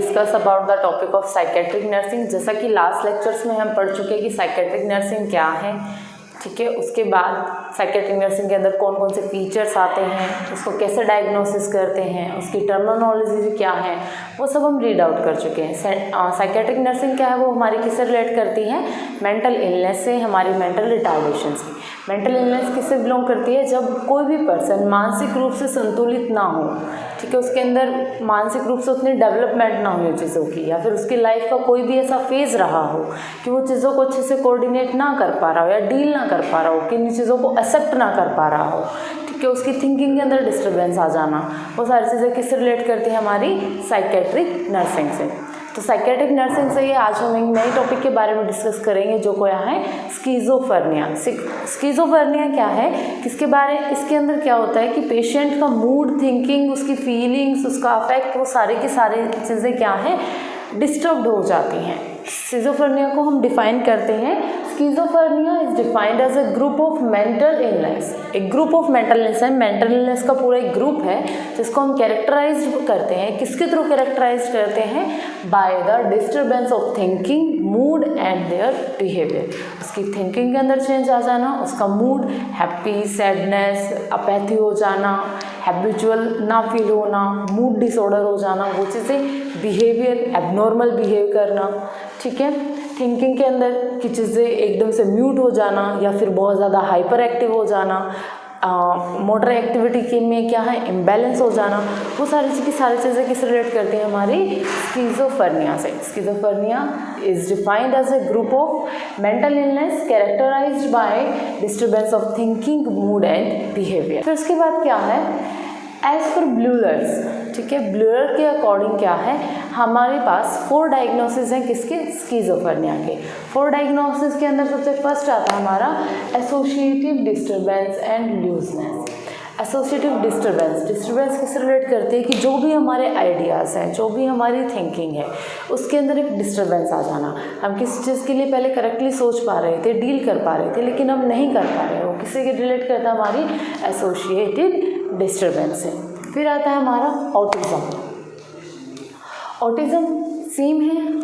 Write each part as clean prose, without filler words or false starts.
Discuss about the topic of psychiatric nursing. जैसा कि last lectures में हम पढ़ चुके हैं कि साइकेट्रिक नर्सिंग क्या है, ठीक है। उसके बाद साइकेट्रिक नर्सिंग के अंदर कौन कौन से फीचर्स आते हैं, उसको कैसे डायग्नोसिस करते हैं, उसकी टर्मिनोलॉजी क्या है, वो सब हम रीड आउट कर चुके हैं। साइकेट्रिक नर्सिंग क्या है, वो हमारी किससे रिलेट करती है, मेंटल इलनेस से, हमारी मेंटल रिटार्डेशन से। मेंटल इलनेस किससे बिलोंग करती है, जब कोई भी पर्सन मानसिक रूप से संतुलित ना हो, ठीक है, उसके अंदर मानसिक रूप से उतनी डेवलपमेंट ना हो चीज़ों की, या फिर उसकी लाइफ का कोई भी ऐसा फेज़ रहा हो कि वो चीज़ों को अच्छे से कोऑर्डिनेट ना कर पा रहा हो या डील ना कर पा रहा हो, कि इन चीज़ों को एक्सेप्ट ना कर पा रहा हो, ठीक है, उसकी थिंकिंग के अंदर डिस्टर्बेंस आ जाना, वो सारी चीज़ें किससे रिलेट करती है, हमारी साइकेट्रिक नर्सिंग से। तो साइकेट्रिक नर्सिंग से ये आज हम एक नए टॉपिक के बारे में डिस्कस करेंगे, जो क्या है, स्किज़ोफ्रेनिया। स्किज़ोफ्रेनिया क्या है, इसके अंदर क्या होता है कि पेशेंट का मूड, थिंकिंग, उसकी फीलिंग्स, उसका अफेक्ट, वो सारे की सारी चीज़ें क्या हैं, डिस्टर्ब्ड हो जाती हैं। स्किज़ोफ्रेनिया को हम डिफाइन करते हैं, schizophrenia is defined as a group of mental illness. एक ग्रुप ऑफ मेंटल इलनेस है, मेंटल इलनेस का पूरा एक ग्रुप है जिसको हम कैरेक्टराइज करते हैं। किसके थ्रू कैरेक्टराइज करते हैं, by the disturbance of thinking, mood and their behaviour. उसकी थिंकिंग के अंदर चेंज आ जाना, उसका मूड हैप्पी, सैडनेस, अपैथी हो जाना, हैबिचुअल ना फील होना, मूड डिसऑर्डर हो जाना, वो चीज़ें, बिहेवियर एबनॉर्मल बिहेव करना, ठीक है, थिंकिंग के अंदर की चीज़ें एकदम से म्यूट हो जाना या फिर बहुत ज़्यादा हाइपर एक्टिव हो जाना, मोटर एक्टिविटी के में क्या है, इम्बैलेंस हो जाना, वो सारी चीज़ें किस रिलेट करती हैं, हमारी स्किज़ोफ्रेनिया से। Schizophrenia is defined as a group of mental illness characterized by disturbance of thinking, mood and behaviour. फिर उसके बाद क्या है, एज पर ब्लूलर्स, ठीक है, ब्लूलर के अकॉर्डिंग क्या है, हमारे पास 4 डायग्नोसिस हैं, किसके, स्किज़ोफ्रेनिया के। 4 डायग्नोसिस के अंदर सबसे फर्स्ट आता है हमारा associative disturbance and looseness. Associative disturbance किससे रिलेट करती है कि जो भी हमारे आइडियाज़ हैं, जो भी हमारी थिंकिंग है, उसके अंदर एक डिस्टर्बेंस आ जाना। हम किसी चीज़ के लिए पहले करेक्टली सोच पा रहे थे, डील कर पा रहे थे, लेकिन हम नहीं कर पा रहे, वो किसी के रिलेट करता है, हमारी एसोसिएटिव डिस्टर्बेंस है। फिर आता है हमारा ऑटिज़म। ऑटिज़म सेम है,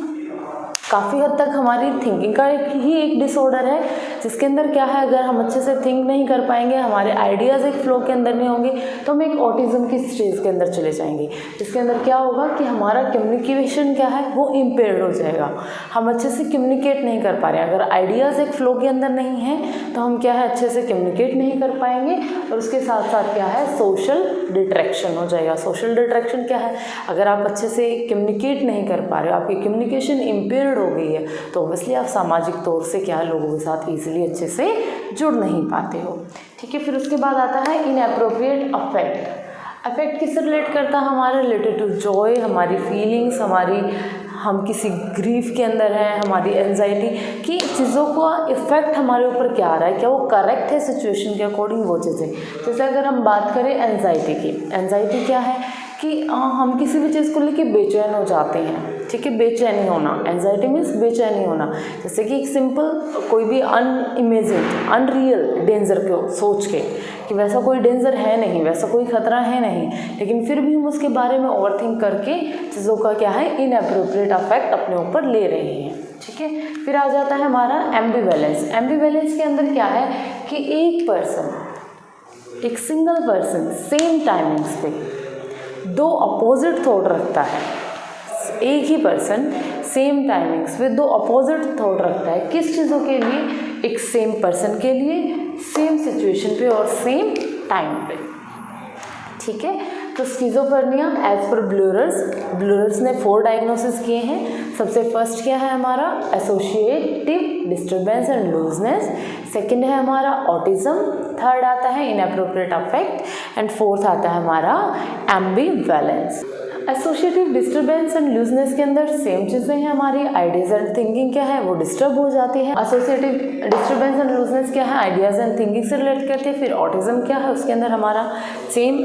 काफ़ी हद तक हमारी थिंकिंग का ही एक डिसऑर्डर है, जिसके अंदर क्या है, अगर हम अच्छे से थिंक नहीं कर पाएंगे, हमारे आइडियाज़ एक फ्लो के अंदर नहीं होंगे, तो हम एक ऑटिज़म की स्टेज के अंदर चले जाएंगे, जिसके अंदर क्या होगा कि हमारा कम्युनिकेशन क्या है, वो इम्पेयर्ड हो जाएगा। हम अच्छे से कम्युनिकेट नहीं कर पा रहे हैं, अगर आइडियाज़ एक फ्लो के अंदर नहीं है तो हम क्या है, अच्छे से कम्युनिकेट नहीं कर पाएंगे, और उसके साथ साथ क्या है, सोशल डिट्रैक्शन हो जाएगा। सोशल डिट्रैक्शन क्या है, अगर आप अच्छे से कम्युनिकेट नहीं कर पा रहे हो, आपकी कम्युनिकेशन इम्पेयर्ड हो गई है, तो ऑब्वियसली आप सामाजिक तौर से क्या है, लोगों के साथ ईजिली अच्छे से जुड़ नहीं पाते हो, ठीक है। फिर उसके बाद आता है इनएप्रोप्रिएट अफेक्ट किससे रिलेट करता है, हमारे रिलेटेड टू जॉय, हमारी फीलिंग्स, हम किसी ग्रीफ के अंदर हैं, हमारी एंजाइटी की चीज़ों का इफ़ेक्ट हमारे ऊपर क्या आ रहा है, क्या वो करेक्ट है सिचुएशन के अकॉर्डिंग, वो चीज़ें। जैसे अगर हम बात करें एंजाइटी की, एंजाइटी क्या है कि हम किसी भी चीज़ को लेके बेचैन हो जाते हैं, ठीक है, बेचैनी होना, एंजाइटी मीन्स बेचैनी होना। जैसे कि एक सिंपल कोई भी अनइमेजिन्ड, अनरियल डेंजर को सोच के कि वैसा कोई डेंजर है नहीं, वैसा कोई खतरा है नहीं, लेकिन फिर भी हम उसके बारे में ओवरथिंक करके चीज़ों का क्या है, इनएप्रोप्रिएट अफेक्ट अपने ऊपर ले रहे हैं, ठीक है। फिर आ जाता है हमारा एम्बिवैलेंस। एम्बिवैलेंस के अंदर क्या है कि एक सिंगल पर्सन सेम टाइमिंग्स पे 2 अपोजिट थॉट रखता है। एक ही पर्सन सेम टाइमिंग्स पे 2 अपोजिट थॉट रखता है, किस चीज़ों के लिए, एक सेम पर्सन के लिए, सेम सिचुएशन पे और सेम टाइम पे, ठीक है। तो स्किज़ोफ्रेनिया एज पर ब्लूरर्स ने 4 डायग्नोसिस किए हैं। सबसे फर्स्ट क्या है हमारा, associative disturbance and looseness, second है हमारा ऑटिज्म, थर्ड आता है इनएप्रोप्रिएट अफेक्ट, एंड फोर्थ आता है हमारा एम्बिवैलेंस। एसोसिएटिव डिस्टर्बेंस एंड लूजनेस के अंदर सेम चीज़ें हैं, हमारी आइडियाज़ एंड थिंकिंग क्या है, वो डिस्टर्ब हो जाती है। एसोसिएटिव डिस्टर्बेंस एंड लूजनेस क्या है, आइडियाज़ एंड थिंकिंग से रिलेट करती है। फिर ऑटिज्म क्या है, उसके अंदर हमारा सेम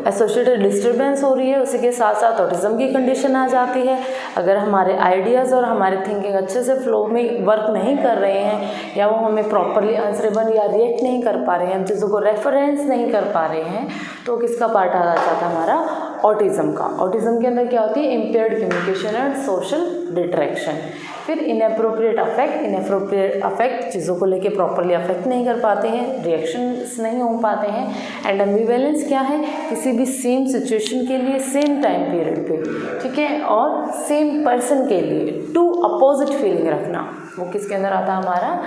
एसोसिएटिव डिस्टर्बेंस हो रही है, उसी के साथ साथ ऑटिज्म की कंडीशन आ जाती है। अगर हमारे आइडियाज़ और हमारी थिंकिंग अच्छे से फ्लो में वर्क नहीं कर रहे हैं, या वो हमें प्रॉपरली आंसरेबल या रिएक्ट नहीं कर पा रहे हैं, हम चीज़ों को रेफरेंस नहीं कर पा रहे हैं, तो किसका पार्ट आ जाता है, हमारा ऑटिज्म का। ऑटिज्म के अंदर क्या होती है, impaired communication and social detraction. फिर इनएप्रोप्रिएट अफेक्ट चीज़ों को लेके प्रॉपरली अफेक्ट नहीं कर पाते हैं, रिएक्शंस नहीं हो पाते हैं। एंड एम्बिवेलेंस क्या है, किसी भी सेम सिचुएशन के लिए सेम टाइम पीरियड पे, ठीक है, और सेम पर्सन के लिए टू अपोजिट फीलिंग रखना, वो किसके अंदर आता है, हमारा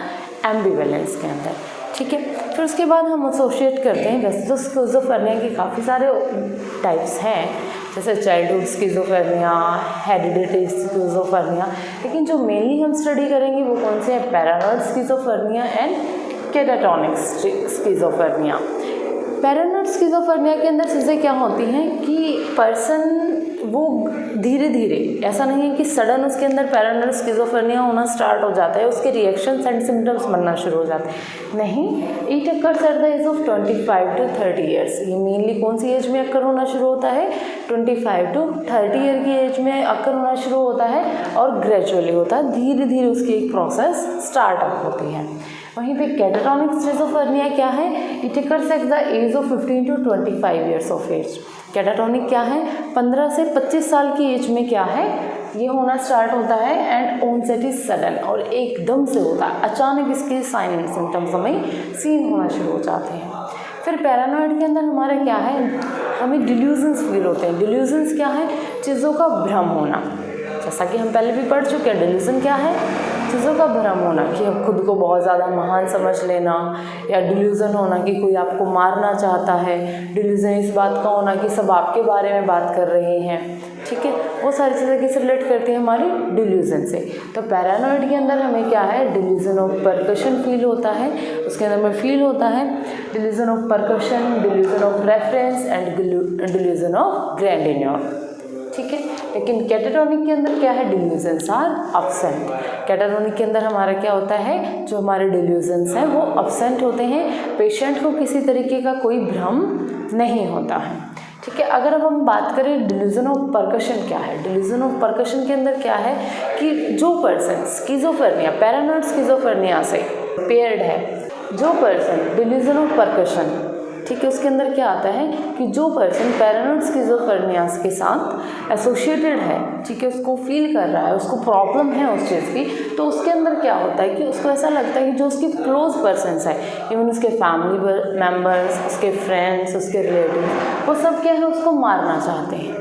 एम्बिवेलेंस के अंदर, ठीक है। फिर उसके बाद हम एसोशिएट करते हैं, वैसे तो स्किज़ोफ्रेनिया के काफ़ी सारे टाइप्स हैं, जैसे चाइल्डहुड स्किज़ोफ्रेनिया, हेरिडिटरी स्किज़ोफ्रेनिया, लेकिन जो मेनली हम स्टडी करेंगे वो कौन से हैं, paranoid schizophrenia and catatonic schizophrenia. Paranoid schizophrenia के अंदर चीज़ें क्या होती हैं कि पर्सन वो धीरे धीरे, ऐसा नहीं है कि सडन उसके अंदर पैरानॉइड स्किज़ोफ्रेनिया होना स्टार्ट हो जाता है, उसके रिएक्शंस एंड सिम्टम्स बनना शुरू हो जाते हैं। नहीं, it occurs at the age of 25 to 30 years. ये मेनली कौन सी एज में अक्कर होना शुरू होता है, 25 to 30 ईयर की एज में अक्कर होना शुरू होता है और ग्रेजुअली होता है, धीरे धीरे उसकी एक प्रोसेस स्टार्टअप होती है। वहीं पे कैटाटोनिक स्किज़ोफ्रेनिया क्या है, it occurs at the age of 15 to 25 years of age. Catatonic क्या है, 15 से 25 साल की एज में क्या है, ये होना स्टार्ट होता है एंड ऑनसेट इज सडन, और एकदम से होता है, अचानक इसके साइन एंड सिम्टम्स हमें सीन होना शुरू हो जाते हैं। फिर पैरानॉइड के अंदर हमारा क्या है, हमें डिल्यूजन्स फील होते हैं। डिल्यूजन्स क्या है, चीज़ों का भ्रम होना, जैसा कि हम पहले भी पढ़ चुके हैं। डिल्यूजन क्या है, चीज़ों का भ्रम होना, कि हम खुद को बहुत ज़्यादा महान समझ लेना, या डिल्यूजन होना कि कोई आपको मारना चाहता है। डिल्यूजन इस बात का होना कि सब आपके बारे में बात कर रहे हैं, ठीक है, वो सारी चीज़ें किससे रिलेट करती हैं, हमारी डिल्यूजन से। तो पैरानॉइड के अंदर हमें क्या है, डिल्यूजन ऑफ परकशन फील होता है, उसके अंदर में फील होता है delusion of persecution, delusion of reference and delusion of grandeur, ठीक है। लेकिन कैटाटोनिक के अंदर क्या है, डिल्यूजन्स आर अब्सेंट। कैटाटोनिक के अंदर हमारा क्या होता है, जो हमारे डिल्यूजन्स हैं वो अब्सेंट होते हैं, पेशेंट को किसी तरीके का कोई भ्रम नहीं होता है, ठीक है। अगर अब हम बात करें डिल्यूजन ऑफ परकशन क्या है, डिल्यूजन ऑफ परकशन के अंदर क्या है कि जो पर्सन स्किज़ोफ्रेनिया, पैरानॉइड स्किज़ोफ्रेनिया से पेयर्ड है, जो पर्सन डिल्यूजन ऑफ परकशन, ठीक है, उसके अंदर क्या आता है कि जो पर्सन पैरानॉइड स्किज़ोफ्रेनिया के साथ एसोसिएटेड है, ठीक है, उसको फील कर रहा है, उसको प्रॉब्लम है उस चीज़ की, तो उसके अंदर क्या होता है कि उसको ऐसा लगता है कि जो उसके क्लोज पर्सन्स है, इवन उसके फैमिली मेम्बर्स, उसके फ्रेंड्स, उसके रिलेटिव, वो सब क्या है, उसको मारना चाहते हैं,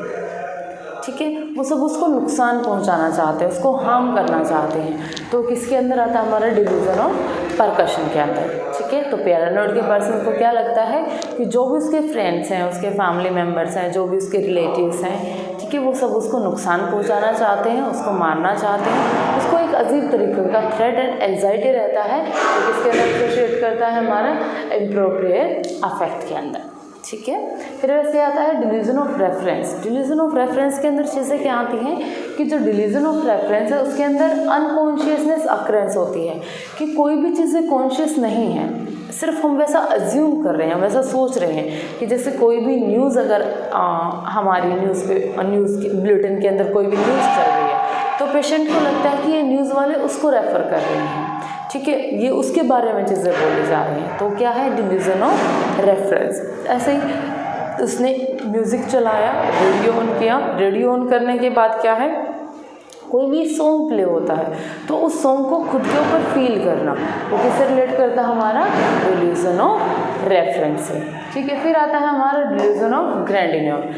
ठीक है, वो सब उसको नुकसान पहुंचाना चाहते हैं, उसको हार्म करना चाहते हैं। तो किसके अंदर आता है, हमारा डिल्यूजन ऑफ परकशन के अंदर, ठीक है। तो पैरानॉइड के पर्सन को क्या लगता है कि जो भी उसके फ्रेंड्स हैं, उसके फैमिली मेम्बर्स हैं, जो भी उसके रिलेटिव्स हैं, ठीक है, वो सब उसको नुकसान पहुंचाना चाहते हैं, उसको मारना चाहते हैं, उसको एक अजीब तरीके का थ्रेट एंड एंजाइटी रहता है, जो किसके अंदर एसोसिएट करता है, हमारा इनअप्रोप्रिएट अफेक्ट के अंदर, ठीक है। फिर वैसे आता है delusion of reference. Delusion of reference के अंदर चीज़ें क्या आती हैं कि जो डिल्यूजन ऑफ रेफरेंस है उसके अंदर अनकॉन्शियसनेस अक्रेंस होती है, कि कोई भी चीज़ें कॉन्शियस नहीं है, सिर्फ हम वैसा अज्यूम कर रहे हैं, वैसा सोच रहे हैं कि जैसे कोई भी न्यूज़ अगर हमारी न्यूज़ के बुलेटिन के अंदर कोई भी न्यूज़ चल रही है, तो पेशेंट को लगता है कि ये न्यूज़ वाले उसको रेफ़र कर रहे हैं, ठीक है, ये उसके बारे में चीज़ें बोली जा रही हैं, तो क्या है, डिल्यूजन ऑफ रेफरेंस। ऐसे ही उसने म्यूज़िक चलाया, रेडियो ऑन किया, रेडियो ऑन करने के बाद क्या है, कोई भी सॉन्ग प्ले होता है तो उस सॉन्ग को खुद के ऊपर फील करना, वो किससे रिलेट करता है, हमारा डिल्यूजन ऑफ रेफरेंस से, ठीक है। फिर आता है हमारा डिल्यूजन ऑफ ग्रैंडिन्योर।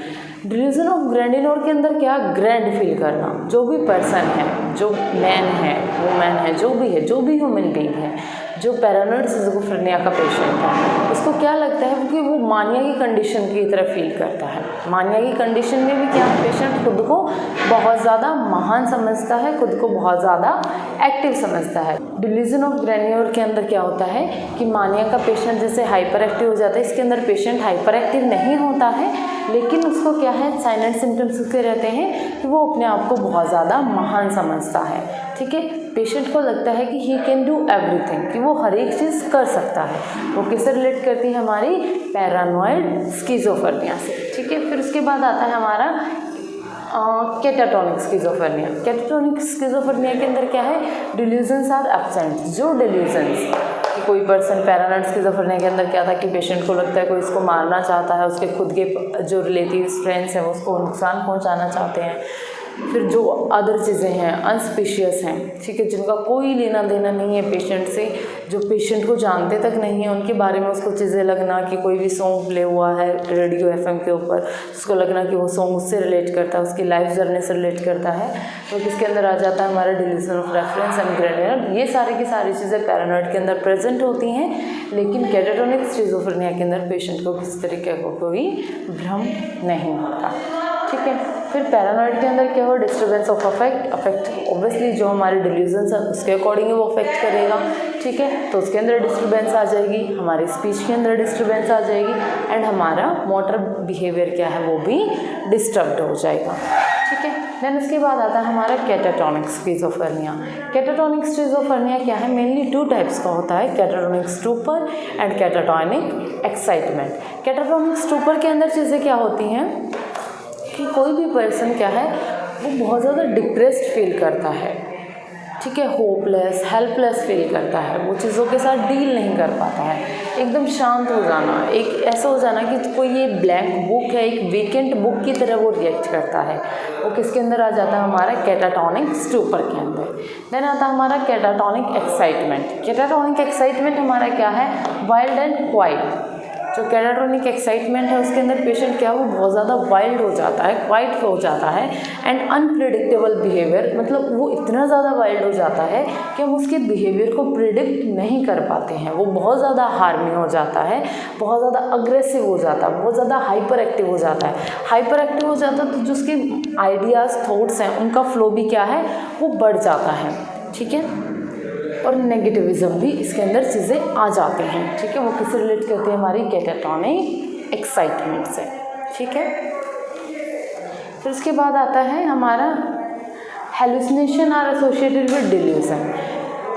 डिल्यूजन ऑफ ग्रैंडिन्योर के अंदर क्या, ग्रैंड फील करना, जो भी पर्सन है, जो मैन है, वुमेन है, जो भी है, जो भी ह्यूमन बीइंग है, जो पैरानॉइड स्किज़ोफ्रेनिया का पेशेंट है, उसको क्या लगता है कि वो मानिया की कंडीशन की तरह फील करता है। मानिया की कंडीशन में भी क्या है, पेशेंट खुद को बहुत ज़्यादा महान समझता है, खुद को बहुत ज़्यादा एक्टिव समझता है। डिल्यूजन ऑफ ग्रैंडिन्योर के अंदर क्या होता है कि मानिया का पेशेंट जैसे हाइपर एक्टिव हो जाता है, इसके अंदर पेशेंट हाइपर एक्टिव नहीं होता है, लेकिन उसको क्या है, साइलेंट सिम्टम्स उसके रहते हैं कि वो अपने आप को बहुत ज़्यादा महान समझता है, ठीक है। पेशेंट को लगता है कि ही कैन डू एवरीथिंग, कि वो हर एक चीज़ कर सकता है। वो किससे रिलेट करती है, हमारी पैरानॉइड स्किज़ोफ्रेनिया से, ठीक है। फिर उसके बाद आता है हमारा कैटाटोनिक स्किज़ोफ्रेनिया। कैटाटोनिक स्किज़ोफ्रेनिया के अंदर क्या है, डिल्यूजन्स आर एब्सेंट। जो डिल्यूजन्स, कि कोई पर्सन पैरानॉइड स्किज़ोफ्रेनिया के अंदर क्या था कि पेशेंट को लगता है कोई इसको मारना चाहता है, उसके खुद के जो रिलेटिव्स फ्रेंड्स हैं वो उसको नुकसान पहुंचाना चाहते हैं। फिर जो अदर चीज़ें हैं अनस्पिशियस हैं, ठीक है, जिनका कोई लेना देना नहीं है पेशेंट से, जो पेशेंट को जानते तक नहीं है, उनके बारे में उसको चीज़ें लगना कि कोई भी सॉन्ग प्ले हुआ है रेडियो FM के ऊपर, उसको लगना कि वो सॉन्ग उससे रिलेट करता है, उसकी लाइफ जर्नी से रिलेट करता है, तो किसके अंदर आ जाता है हमारा delusion of reference and gradient. ये सारी की सारी चीज़ें पैरानॉइड के अंदर प्रेजेंट होती हैं, लेकिन कैटाटोनिक स्किज़ोफ्रेनिया के अंदर पेशेंट को किसी तरीके का कोई भ्रम नहीं होता, ठीक है। फिर पैरानॉइड के अंदर क्या हो, डिस्टर्बेंस ऑफ अफेक्ट ऑब्वियसली जो हमारे डिल्यूजन्स है उसके अकॉर्डिंग वो अफेक्ट करेगा, ठीक है। तो उसके अंदर डिस्टर्बेंस आ जाएगी, हमारी स्पीच के अंदर डिस्टर्बेंस आ जाएगी एंड हमारा मोटर बिहेवियर क्या है वो भी डिस्टर्ब्ड हो जाएगा, ठीक है। देन उसके बाद आता है हमारा कैटाटोनिक स्किज़ोफ्रेनिया। कैटाटोनिक स्किज़ोफ्रेनिया क्या है, मेनली 2 टाइप्स का होता है, catatonic stupor and catatonic excitement. Catatonic stupor के अंदर चीज़ें क्या होती हैं कि कोई भी पर्सन क्या है वो बहुत ज़्यादा डिप्रेस्ड फील करता है, ठीक है, होपलेस हेल्पलेस फील करता है, वो चीज़ों के साथ डील नहीं कर पाता है, एकदम शांत हो जाना, एक ऐसा हो जाना कि कोई ये ब्लैंक बुक है, एक वेकेंट बुक की तरह वो रिएक्ट करता है, वो किसके अंदर आ जाता है हमारा कैटाटोनिक स्टूपर के अंदर। देन आता है हमारा कैटाटोनिक एक्साइटमेंट। कैटाटोनिक एक्साइटमेंट हमारा क्या है, वाइल्ड एंड क्वाइट। जो कैटाटोनिक एक्साइटमेंट है उसके अंदर पेशेंट क्या वो बहुत ज़्यादा वाइल्ड हो जाता है, क्वाइट हो जाता है एंड अनप्रिडिक्टेबल बिहेवियर, मतलब वो इतना ज़्यादा वाइल्ड हो जाता है कि हम उसके बिहेवियर को प्रिडिक्ट नहीं कर पाते हैं, वो बहुत ज़्यादा हार्मी हो जाता है, बहुत ज़्यादा अग्रेसिव हो जाता है, बहुत ज़्यादा हाइपर एक्टिव हो जाता है। हाइपर एक्टिव हो जाता है तो जो उसके आइडियाज़ थॉट्स हैं उनका फ्लो भी क्या है वो बढ़ जाता है, ठीक है, और नेगेटिविज्म भी इसके अंदर चीज़ें आ जाते हैं, ठीक है। वो किससे रिलेट करते हैं, हमारी कैटाटोनिक एक्साइटमेंट से, ठीक है। फिर उसके बाद आता है हमारा hallucination are associated with delusion.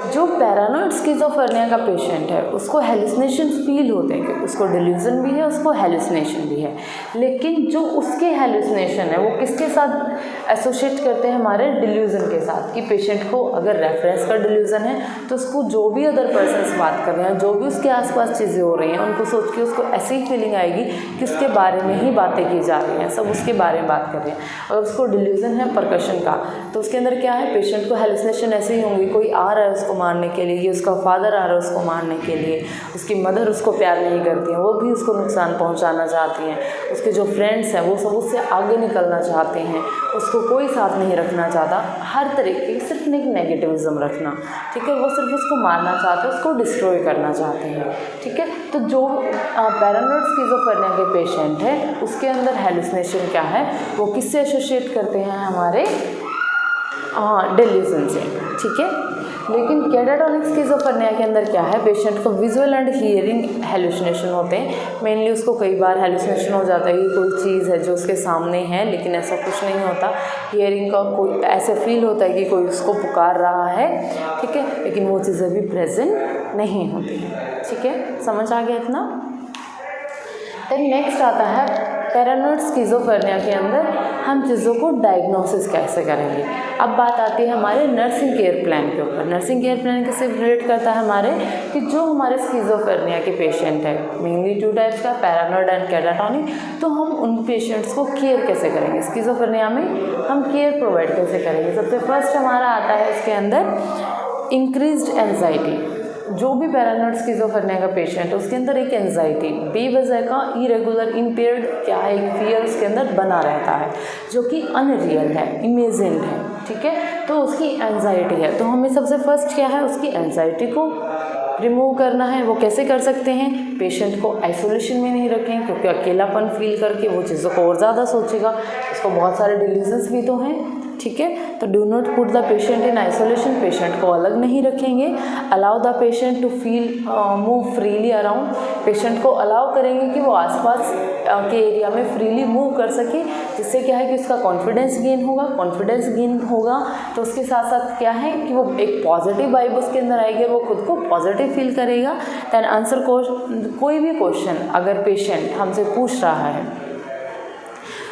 जो पैरानॉइड स्किज़ोफ्रेनिया का पेशेंट है उसको हेलुसिनेशन फील होते हैं कि उसको डिल्यूजन भी है, उसको हेलुसिनेशन भी है, लेकिन जो उसके हेलुसिनेशन है वो किसके साथ एसोसिएट करते हैं, हमारे डिल्यूजन के साथ, कि पेशेंट को अगर रेफरेंस का डिल्यूजन है तो उसको जो भी अदर पर्सन से बात कर रहे हैं, जो भी उसके आसपास चीज़ें हो रही हैं, उनको सोच के उसको ऐसी ही फीलिंग आएगी कि उसके बारे में ही बातें की जा रही हैं, सब उसके बारे में बात कर रहे हैं। अगर उसको डिल्यूजन है परकशन का तो उसके अंदर क्या है, पेशेंट को हेलुसिनेशन ऐसे ही होंगी, कोई आ रहा है उसको मारने के लिए, उसका फादर आ रहा है उसको मारने के लिए, उसकी मदर उसको प्यार नहीं करती हैं, वो भी उसको नुकसान पहुंचाना चाहती हैं, उसके जो फ्रेंड्स हैं वो सब उससे आगे निकलना चाहते हैं, उसको कोई साथ नहीं रखना चाहता, हर तरीके की सिर्फ एक नेगेटिविज्म रखना, ठीक है, वो सिर्फ उसको मारना चाहते हैं, उसको डिस्ट्रॉय करना चाहते हैं, ठीक है। तो जो पैरानॉइड स्किज़ोफ्रेनिया के पेशेंट है उसके अंदर हेलुसिनेशन क्या है, वो किससे एसोसिएट करते हैं, हमारे डिल्यूजन से, ठीक है। लेकिन कैटाटोनिक स्किज़ोफ्रेनिया के अंदर क्या है, पेशेंट को विजुअल एंड हियरिंग हेलुसिनेशन होते हैं, मेनली उसको कई बार हेलुसिनेशन हो जाता है कि कोई चीज़ है जो उसके सामने है लेकिन ऐसा कुछ नहीं होता, हियरिंग का कोई ऐसे फील होता है कि कोई उसको पुकार रहा है, ठीक है, लेकिन वो चीज़ें भी प्रेजेंट नहीं होती हैं, ठीक है, समझ आ गया इतना। देन नेक्स्ट आता है पैरानॉइड स्किज़ोफ्रेनिया के अंदर हम चीज़ों को डायग्नोसिस कैसे करेंगे। अब बात आती है हमारे नर्सिंग केयर प्लान के ऊपर। नर्सिंग केयर प्लान कैसे रिलेट करता है हमारे, कि जो हमारे स्किज़ोफ्रेनिया के पेशेंट है, मेनली 2 टाइप्स का, पैरानॉइड एंड कैटाटोनिक, तो हम उन पेशेंट्स को केयर कैसे करेंगे, स्किज़ोफ्रेनिया में हम केयर प्रोवाइड कैसे करेंगे। सबसे फर्स्ट हमारा आता है उसके अंदर इंक्रीज्ड एंजाइटी। जो भी पैरानॉइड स्किज़ोफ्रेनिया का पेशेंट है उसके अंदर एक एंजाइटी, बेवजह का इरेगुलर इम्पेयर्ड क्या है, एक फियर उसके अंदर बना रहता है जो कि अनरियल है, इमेजिन्ड है, ठीक है, तो उसकी एंजाइटी है। तो हमें सबसे फर्स्ट क्या है, उसकी एंजाइटी को रिमूव करना है। वो कैसे कर सकते हैं, पेशेंट को आइसोलेशन में नहीं रखें, क्योंकि अकेलापन फील करके वो चीज़ों को और ज़्यादा सोचेगा, उसको बहुत सारे डिलीजन्स भी तो हैं, ठीक है। तो do not put the patient in isolation, patient को अलग नहीं रखेंगे। Allow the patient to feel move freely around, patient को अलाउ करेंगे कि वो आसपास के एरिया में फ्रीली मूव कर सके, जिससे क्या है कि उसका कॉन्फिडेंस गेन होगा। कॉन्फिडेंस गेन होगा तो उसके साथ साथ क्या है कि वो एक पॉजिटिव वाइब उसके अंदर आएगी, वो खुद को पॉजिटिव फील करेगा। दैन आंसर कोई भी क्वेश्चन अगर पेशेंट हमसे पूछ रहा है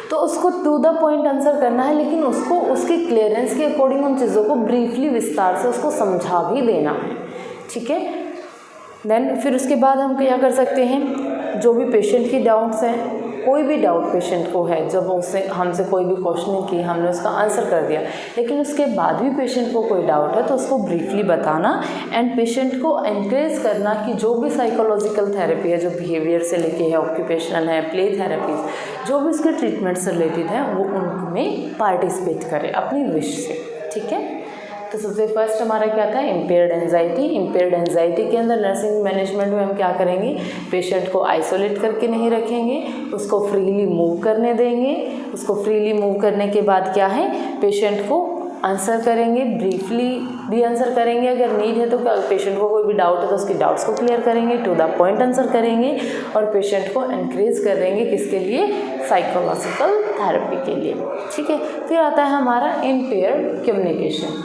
तो उसको टू द पॉइंट आंसर करना है, लेकिन उसको उसकी क्लियरेंस के अकॉर्डिंग उन चीज़ों को ब्रीफली विस्तार से उसको समझा भी देना है, ठीक है। देन फिर उसके बाद हम क्या कर सकते हैं, जो भी पेशेंट की डाउट्स हैं, कोई भी डाउट पेशेंट को है, जब उससे हमसे कोई भी क्वेश्चन की, हमने उसका आंसर कर दिया, लेकिन उसके बाद भी पेशेंट को कोई डाउट है तो उसको ब्रीफली बताना एंड पेशेंट को एनकरेज करना कि जो भी साइकोलॉजिकल थेरेपी है, जो बिहेवियर से लेके है, ऑक्यूपेशनल है, प्ले थेरेपीज, जो भी उसके ट्रीटमेंट से रिलेटेड है, वो उनमें पार्टिसिपेट करे अपनी विश से। ठीक है, तो सबसे फर्स्ट हमारा क्या था, इम्पेयर्ड एंजाइटी। इम्पेयर्ड एंजाइटी के अंदर नर्सिंग मैनेजमेंट में हम क्या करेंगे, पेशेंट को आइसोलेट करके नहीं रखेंगे, उसको फ्रीली मूव करने देंगे। उसको फ्रीली मूव करने के बाद क्या है, पेशेंट को आंसर करेंगे, ब्रीफली भी आंसर करेंगे, अगर नीड है तो पेशेंट को कोई भी डाउट है तो उसके डाउट्स को क्लियर करेंगे, टू द पॉइंट आंसर करेंगे और पेशेंट को एनकरेज करेंगे, किसके लिए, साइकोलॉजिकल थेरेपी के लिए। ठीक है, फिर आता है हमारा इम्पेयर्ड कम्युनिकेशन।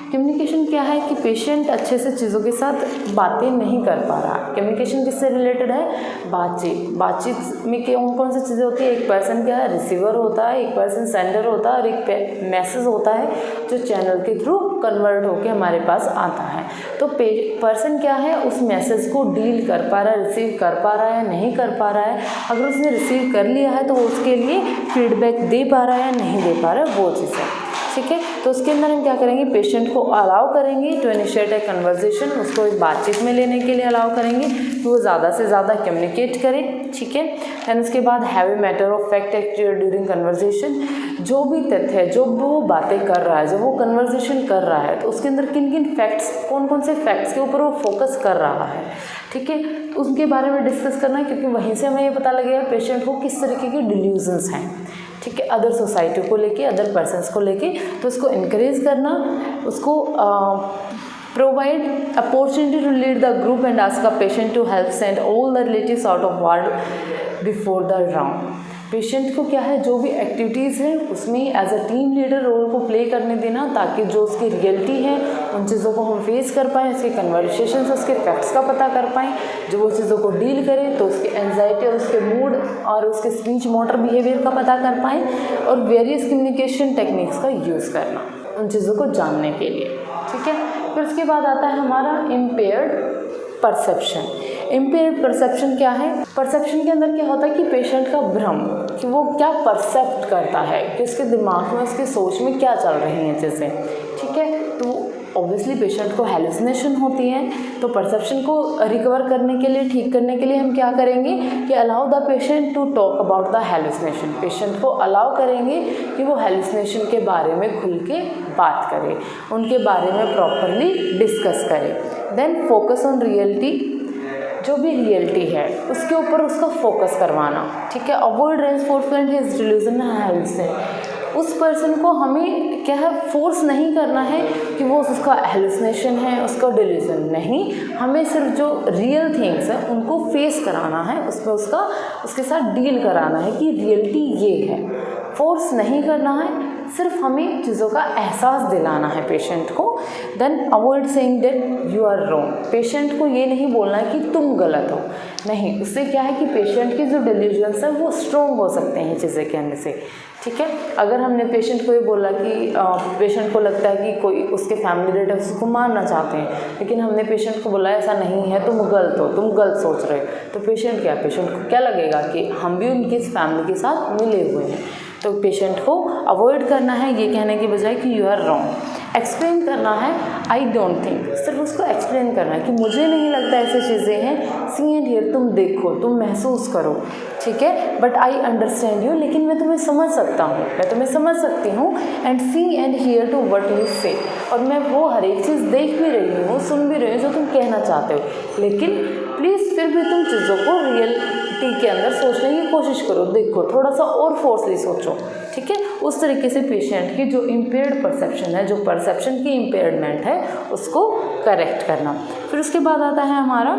कम्युनिकेशन क्या है कि पेशेंट अच्छे से चीज़ों के साथ बातें नहीं कर पा रहा। कम्युनिकेशन किससे रिलेटेड है, बातचीत में कौन कौन सी चीज़ें होती है, एक पर्सन क्या है, रिसीवर होता है, एक पर्सन सेंडर होता है और एक मैसेज होता है जो चैनल के थ्रू कन्वर्ट होकर हमारे पास आता है। तो पर्सन क्या है, उस मैसेज को डील कर पा रहा है, रिसीव कर पा रहा है, नहीं कर पा रहा है। अगर उसने रिसीव कर लिया है तो उसके लिए फीडबैक दे पा रहा है या नहीं दे पा रहा है, वो चीज़ है। ठीक है, तो उसके अंदर हम क्या करेंगे, पेशेंट को अलाउ करेंगे टू इनिशिएट ए कन्वर्सेशन, उसको एक बातचीत में लेने के लिए अलाउ करेंगे कि वो ज़्यादा से ज़्यादा कम्युनिकेट करे। ठीक है, दैन उसके बाद have a matter of fact actual during conversation, जो भी तथ्य है, जो वो बातें कर रहा है, जो वो कन्वर्सेशन कर रहा है, तो उसके अंदर किन किन फैक्ट्स, कौन कौन से फैक्ट्स के ऊपर वो फोकस कर रहा है। ठीक है, तो उसके बारे में डिस्कस करना है, क्योंकि वहीं से हमें ये पता लगेगा पेशेंट को किस तरीके के डिल्यूजन्स हैं। ठीक है, अदर सोसाइटी को लेके, अदर पर्सन्स को लेके, तो उसको इनकरेज करना, उसको provide opportunity to lead the group and ask a patient to help send all the relatives out of ward before the round. Patient को क्या है, जो भी एक्टिविटीज़ हैं उसमें as a team leader role को प्ले करने देना, ताकि जो उसकी रियलिटी है उन चीज़ों को हम फेस कर पाएँ, उसके कन्वर्सेशन से उसके फैक्ट्स का पता कर पाएँ, जो वो चीज़ों को डील करें तो उसके एंजाइटी और उसके मूड और उसके स्पीच मोटर बिहेवियर का पता कर पाएँ, और वेरियस कम्युनिकेशन टेक्निक्स का यूज़ करना उन चीज़ों को जानने के लिए। ठीक है, फिर उसके बाद आता है हमारा इम्पेयर्ड परसेप्शन। इम्पेयर्ड परसेप्शन क्या है, परसेप्शन के अंदर क्या होता है कि पेशेंट का भ्रम, कि वो क्या परसेप्ट करता है, कि उसके दिमाग में, उसकी सोच में क्या चल रही हैं चीज़ें। ठीक है, तो ऑब्वियसली पेशेंट को हेलुसिनेशन होती है, तो परसेप्शन को रिकवर करने के लिए, ठीक करने के लिए हम क्या करेंगे कि allow the patient to talk about the hallucination. Patient को अलाउ करेंगे कि वो हेलुसिनेशन के बारे में खुल के बात करे, उनके बारे में प्रॉपरली डिस्कस करे। देन फोकस ऑन रियलिटी, जो भी रियलिटी है उसके ऊपर उसका फोकस करवाना। ठीक है, अवॉइड रेन्फोर्समेंट हिज डिल्यूजन हेलुसिन। उस पर्सन को हमें क्या है, फोर्स नहीं करना है कि वो उसका हेलुसिनेशन है, उसका डिल्यूजन नहीं, हमें सिर्फ जो रियल थिंग्स हैं उनको फेस कराना है, उसमें उसके साथ डील कराना है कि रियलिटी ये है। फोर्स नहीं करना है, सिर्फ हमें चीज़ों का एहसास दिलाना है पेशेंट को। Then avoid saying that you are wrong. Patient को ये नहीं बोलना है कि तुम गलत हो, नहीं, उससे क्या है कि पेशेंट के जो डिल्यूजन्स हैं वो स्ट्रॉन्ग हो सकते हैं चीज़ें कहने से। ठीक है, अगर हमने पेशेंट को ये बोला कि पेशेंट को लगता है कि कोई उसके फैमिली रिलेटिव्स उसको मारना चाहते हैं, लेकिन हमने पेशेंट को बोला ऐसा नहीं है, तुम गलत हो, तुम गलत सोच रहे हो, तो पेशेंट को क्या लगेगा कि हम भी उनकी फैमिली के साथ मिले हुए हैं। तो पेशेंट को अवॉइड करना है ये कहने की बजाय कि यू आर रॉन्ग। एक्सप्लेन करना है आई डोंट थिंक, सिर्फ उसको एक्सप्लेन करना है कि मुझे नहीं लगता ऐसी चीज़ें हैं, सी एंड हियर, तुम देखो, तुम महसूस करो। ठीक है, बट आई अंडरस्टैंड यू, लेकिन मैं तुम्हें समझ सकता हूँ, मैं तुम्हें समझ सकती हूँ। And see and hear to what you say, और मैं वो हर एक चीज़ देख भी रही हूँ, सुन भी रही हूँ जो तुम कहना चाहते हो, लेकिन प्लीज़ फिर भी तुम चीज़ों को रियलिटी के अंदर सोचने की कोशिश करो, देखो थोड़ा सा और फोर्सली सोचो। ठीक है, उस तरीके से पेशेंट की जो इम्पेयर्ड परसेप्शन है, जो परसेप्शन की इम्पेयरमेंट है, उसको करेक्ट करना। फिर उसके बाद आता है हमारा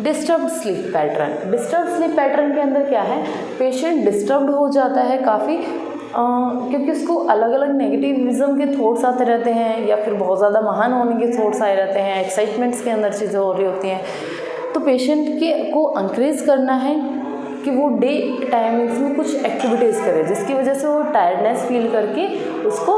disturbed sleep pattern. Disturbed sleep pattern के अंदर क्या है, पेशेंट डिस्टर्ब्ड हो जाता है काफ़ी, क्योंकि उसको अलग अलग नेगेटिविज्म के थॉट्स आते रहते हैं, या फिर बहुत ज़्यादा महान होने के थॉट्स आए रहते हैं, एक्साइटमेंट्स के अंदर चीज़ें हो रही होती हैं। तो पेशेंट को एनकरेज करना है कि वो डे टाइमिंग्स में कुछ एक्टिविटीज़ करे, जिसकी वजह से वो टायर्डनेस फील करके उसको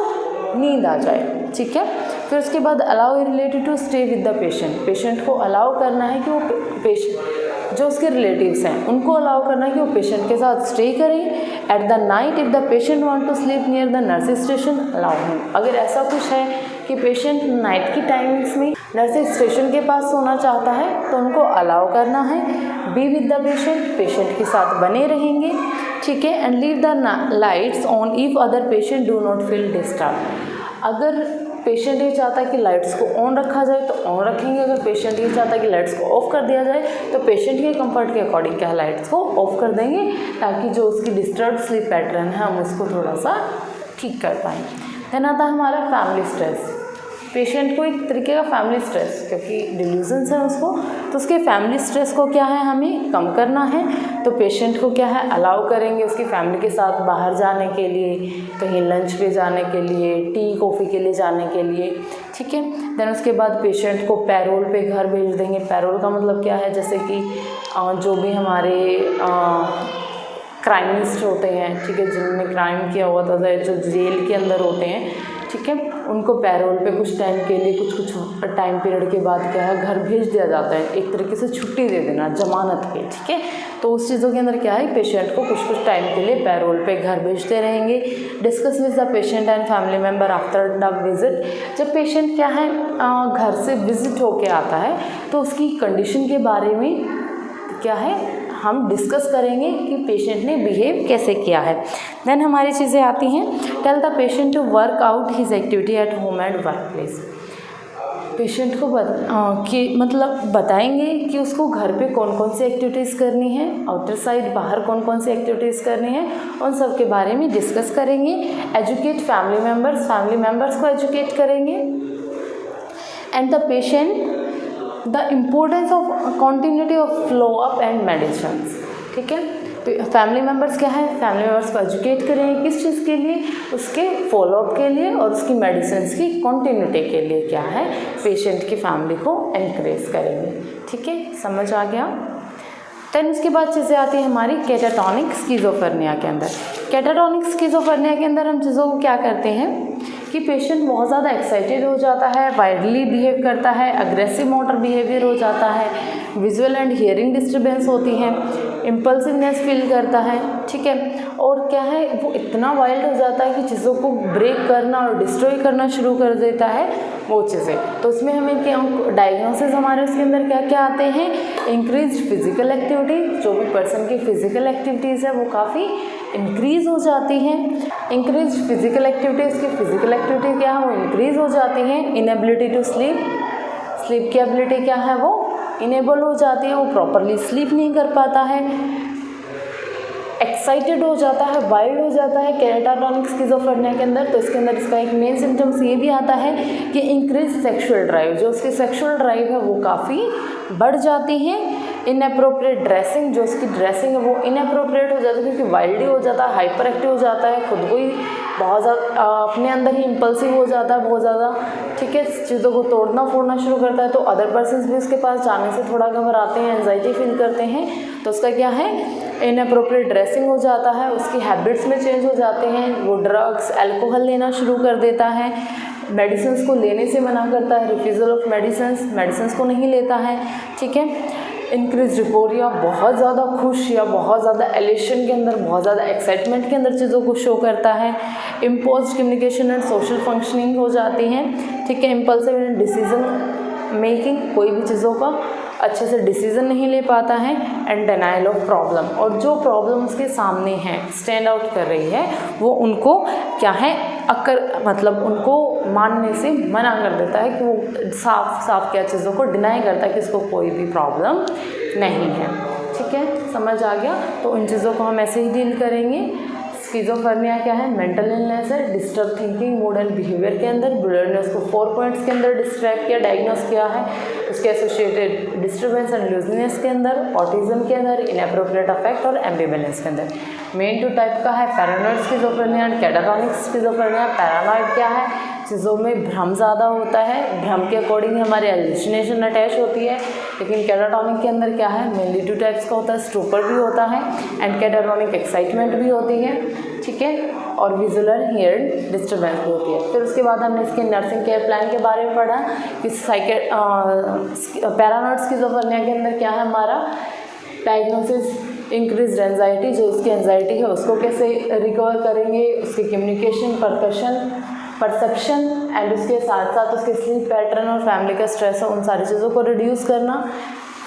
नींद आ जाए। ठीक है, फिर फिर उसके बाद allow relative to stay with the patient, patient को अलाउ करना है कि वो पेशेंट जो उसके रिलेटिव्स हैं उनको अलाउ करना है कि वो पेशेंट के साथ स्टे करें। At the night if the patient want to sleep near the nursing station allow him, अगर ऐसा कुछ है कि पेशेंट नाइट की टाइमिंग्स में नर्सिंग स्टेशन के पास सोना चाहता है तो उनको अलाउ करना है। Be with the patient, patient के साथ बने रहेंगे, ठीक है। And leave the lights on if other patient do not feel disturb, अगर पेशेंट ये चाहता है कि लाइट्स को ऑन रखा जाए तो ऑन रखेंगे, अगर पेशेंट ये चाहता है कि लाइट्स को ऑफ कर दिया जाए तो पेशेंट के कंफर्ट के अकॉर्डिंग क्या लाइट्स को ऑफ कर देंगे, ताकि जो उसकी डिस्टर्ब स्लीप पैटर्न है हम उसको थोड़ा सा ठीक कर पाएँ। देन आता है हमारा फैमिली स्ट्रेस, पेशेंट को एक तरीके का फैमिली स्ट्रेस, क्योंकि डिल्यूजन्स है उसको, तो उसके फैमिली स्ट्रेस को क्या है हमें कम करना है। तो पेशेंट को क्या है अलाउ करेंगे उसकी फैमिली के साथ बाहर जाने के लिए, कहीं लंच पे जाने के लिए, टी कॉफ़ी के लिए जाने के लिए, ठीक है। देन उसके बाद पेशेंट को पैरोल पे घर भेज देंगे। पैरोल का मतलब क्या है, जैसे कि जो भी हमारे क्राइमिस्ट होते हैं, ठीक है, जिन्होंने क्राइम किया हुआ था, जो जेल के अंदर होते हैं, ठीक है, उनको पैरोल पे कुछ टाइम के लिए कुछ टाइम पीरियड के बाद क्या है घर भेज दिया जाता है, एक तरीके से छुट्टी दे देना जमानत पे, ठीक है। तो उस चीज़ों के अंदर क्या है पेशेंट को कुछ टाइम के लिए पैरोल पे घर भेजते रहेंगे। Discuss with the patient and family member after the visit, जब पेशेंट क्या है घर से विजिट होके आता है तो उसकी कंडीशन के बारे में क्या है हम डिस्कस करेंगे कि पेशेंट ने बिहेव कैसे किया है। देन हमारी चीज़ें आती हैं, tell the patient to work out his activity at home and work place, patient को मतलब बताएंगे कि उसको घर पे कौन कौन सी एक्टिविटीज़ करनी है, आउटर साइड बाहर कौन कौन सी एक्टिविटीज़ करनी है, उन सब के बारे में डिस्कस करेंगे। एजुकेट फैमिली मेम्बर्स को एजुकेट करेंगे। And the patient the importance of continuity of flow up and medicines, ठीक है। फैमिली मेम्बर्स क्या है, फैमिली मेम्बर्स को एजुकेट करेंगे किस चीज़ के लिए, उसके फॉलोअप के लिए और उसकी मेडिसिन्स की कॉन्टिन्यूटी के लिए क्या है पेशेंट की फैमिली को एनकरेज करेंगे, ठीक है, समझ आ गया। देन उसके बाद चीज़ें आती है हमारी कैटाटॉनिक स्किज़ोफ्रेनिया के अंदर। कैटाटॉनिक स्किज़ोफ्रेनिया के अंदर हम चीज़ों को क्या करते हैं कि पेशेंट बहुत ज़्यादा एक्साइटेड हो जाता है, वाइडली बिहेव करता है, अग्रेसिव मोटर बिहेवियर हो जाता है, विजुअल एंड हियरिंग डिस्टर्बेंस होती है, इम्पल्सिवनेस फील करता है, ठीक है। और क्या है वो इतना वाइल्ड हो जाता है कि चीज़ों को ब्रेक करना और डिस्ट्रॉय करना शुरू कर देता है वो चीज़ें। तो उसमें हमें क्या डायग्नोसिस हमारे उसके अंदर क्या क्या आते हैं, इंक्रीज फिजिकल एक्टिविटी, जो भी पर्सन की फिजिकल एक्टिविटीज़ है वो काफ़ी इंक्रीज़ हो जाती हैं। इंक्रीज फिजिकल एक्टिविटीज़ की फिजिकल एक्टिविटी क्या है वो इंक्रीज़ हो जाती हैं। इनएबिलिटी टू स्लीप की एबिलिटी क्या है वो इनेबल हो जाती है, वो प्रॉपरली स्लीप नहीं कर पाता है, एक्साइटेड हो जाता है, वाइल्ड हो जाता है कैटाटॉनिक स्किज़ोफ्रेनिया के अंदर। तो इसके अंदर इसका एक मेन सिम्टम्स ये भी आता है कि इंक्रीज सेक्सुअल ड्राइव, जो उसकी सेक्सुअल ड्राइव है वो काफ़ी बढ़ जाती है। इनअप्रोप्रिएट ड्रेसिंग, जो उसकी ड्रेसिंग है वो इनअप्रोप्रिएट हो जाती है क्योंकि वाइल्डी हो जाता है, हाइपर एक्टिव हो जाता है, खुद को ही बहुत ज़्यादा अपने अंदर ही इम्पल्सिव हो जाता है बहुत ज़्यादा, ठीक है, चीज़ों को तोड़ना फोड़ना शुरू करता है। तो अदर पर्सन्स भी उसके पास जाने से थोड़ा घबराते हैं, एंजाइटी फील करते हैं। तो उसका क्या है इनअप्रोप्रिएट ड्रेसिंग हो जाता है, उसकी हैबिट्स में चेंज हो जाते हैं, वो ड्रग्स अल्कोहल लेना शुरू कर देता है, मेडिसिन्स को लेने से मना करता है, रिफ्यूज़ल ऑफ मेडिसिन्स को नहीं लेता है, ठीक है। इंक्रीज रिपोरिया, बहुत ज़्यादा खुश या बहुत ज़्यादा एलेशन के अंदर, बहुत ज़्यादा एक्साइटमेंट के अंदर चीज़ों को शो करता है। Impose communication and social functioning हो जाती हैं, ठीक है। इम्पल्सिव एंड डिसीजन मेकिंग, कोई भी चीज़ों का अच्छे से डिसीजन नहीं ले पाता है। एंड डिनाइल ऑफ प्रॉब्लम, और जो प्रॉब्लम उसके सामने है स्टैंड आउट कर रही है वो उनको क्या है मतलब उनको मानने से मना कर देता है कि वो साफ क्या चीज़ों को डिनाई करता है कि इसको कोई भी प्रॉब्लम नहीं है, ठीक है, समझ आ गया। तो इन चीज़ों को हम ऐसे ही डील करेंगे। स्किज़ोफ्रेनिया क्या है, मेंटल इलनेस है, disturb thinking mood and behaviour के अंदर। ब्यूलर ने उसको 4 पॉइंट्स के अंदर डिस्क्राइब किया, डायग्नोस किया है, उसके एसोसिएटेड डिस्टर्बेंस एंड लूजनेस के अंदर, ऑटिज्म के अंदर, इनएप्रोप्रिएट अफेक्ट और एम्बिवेलेंस के अंदर। मेन 2 टाइप का है paranoid schizophrenia and catatonic schizophrenia. Paranoid क्या है, चीज़ों में भ्रम ज़्यादा होता है, भ्रम के अकॉर्डिंग हमारे हेलुसिनेशन अटैच होती है। लेकिन कैटाटॉनिक के अंदर क्या है, मेनली 2 टाइप्स का होता है, स्टूपर भी होता है एंड कैटाटॉनिक एक्साइटमेंट भी होती है, ठीक है। और विजुअल हियर डिस्टर्बेंस भी होती है। फिर उसके बाद हमने इसके नर्सिंग केयर प्लान के बारे में पढ़ा कि पैरानोड स्किज़ोफ्रेनिया के अंदर क्या है हमारा डायग्नोसिस इंक्रीज एंजाइटी, जो उसकी एंजाइटी है उसको कैसे रिकवर करेंगे, उसके कम्युनिकेशन, परसेप्शन एंड उसके साथ साथ उसके स्लीप पैटर्न और फैमिली का स्ट्रेस है, उन सारी चीज़ों को रिड्यूस करना।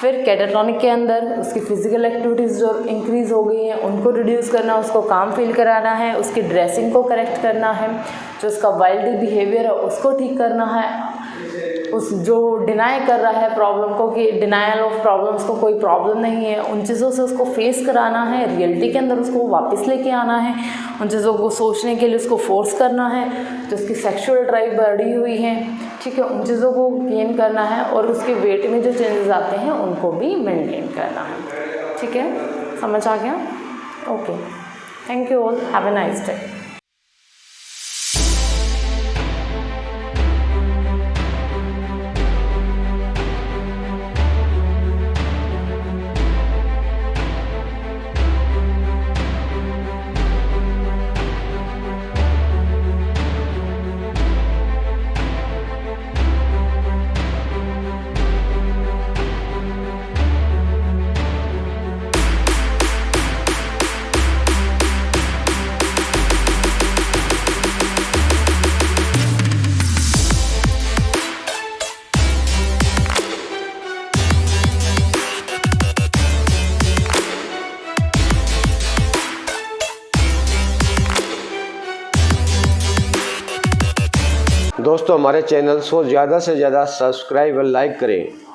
फिर कैटाटोनिक के अंदर उसकी फिजिकल एक्टिविटीज़ जो इंक्रीज़ हो गई हैं उनको रिड्यूस करना, उसको काम फील कराना है, उसकी ड्रेसिंग को करेक्ट करना है, जो उसका वाइल्ड बिहेवियर है उसको ठीक करना है, उस जो डिनाई कर रहा है प्रॉब्लम को कि डिनायल ऑफ प्रॉब्लम्स को कोई प्रॉब्लम नहीं है, उन चीज़ों से उसको फेस कराना है, रियलिटी के अंदर उसको वापस लेके आना है, उन चीज़ों को सोचने के लिए उसको फोर्स करना है, जो उसकी सेक्सुअल ड्राइव बढ़ी हुई है, ठीक है, उन चीज़ों को गेन करना है और उसके वेट में जो चेंजेस आते हैं उनको भी मेंटेन करना है। ठीक है, समझ आ गया? Okay, thank you all, have a nice day. दोस्तों हमारे चैनल को ज़्यादा से ज़्यादा सब्सक्राइब और लाइक करें।